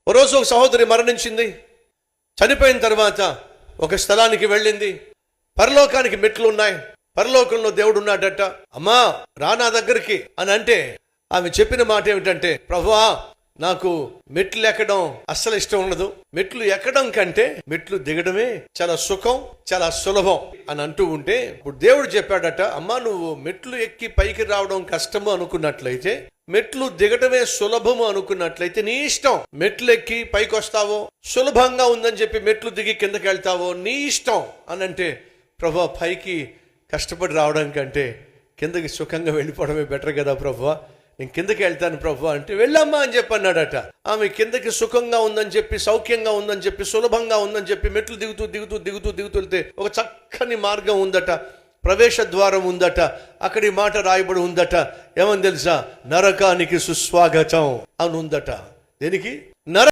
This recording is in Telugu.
ఓ రోజు ఒక సహోదరి మరణించింది. చనిపోయిన తర్వాత ఒక స్థలానికి వెళ్ళింది. పరలోకానికి మెట్లు ఉన్నాయి, పరలోకంలో దేవుడు ఉన్నాడట. అమ్మా రా నా దగ్గరికి అని అంటే ఆమె చెప్పిన మాట ఏమిటంటే, ప్రభువా నాకు మెట్లు ఎక్కడం అస్సలు ఇష్టం ఉండదు. మెట్లు ఎక్కడం కంటే మెట్లు దిగడమే చాలా సుఖం, చాలా సులభం అని అంటూ ఉంటే, ఇప్పుడు దేవుడు చెప్పాడట, అమ్మా నువ్వు మెట్లు ఎక్కి పైకి రావడం కష్టము అనుకున్నట్లయితే, మెట్లు దిగటమే సులభము అనుకున్నట్లయితే నీ ఇష్టం. మెట్లు ఎక్కి పైకి వస్తావో, సులభంగా ఉందని చెప్పి మెట్లు దిగి కిందకి వెళ్తావో నీ ఇష్టం అని అంటే, ప్రభువా పైకి కష్టపడి రావడం కంటే కిందకి సుఖంగా వెళ్ళిపోవడమే బెటర్ కదా ప్రభువా, నేను కిందకి వెళ్తాను ప్రభు అంటే, వెళ్ళమ్మా అని చెప్పి అన్నాడట. ఆమె కిందకి సుఖంగా ఉందని చెప్పి, సౌఖ్యంగా ఉందని చెప్పి, సులభంగా ఉందని చెప్పి మెట్లు దిగుతూ వెళ్తే ఒక చక్కని మార్గం ఉందట, ప్రవేశ ద్వారం ఉందట. అక్కడి మాట రాయబడి ఉందట, ఏమని తెలుసా, నరకానికి సుస్వాగతం అని ఉందట. దేనికి?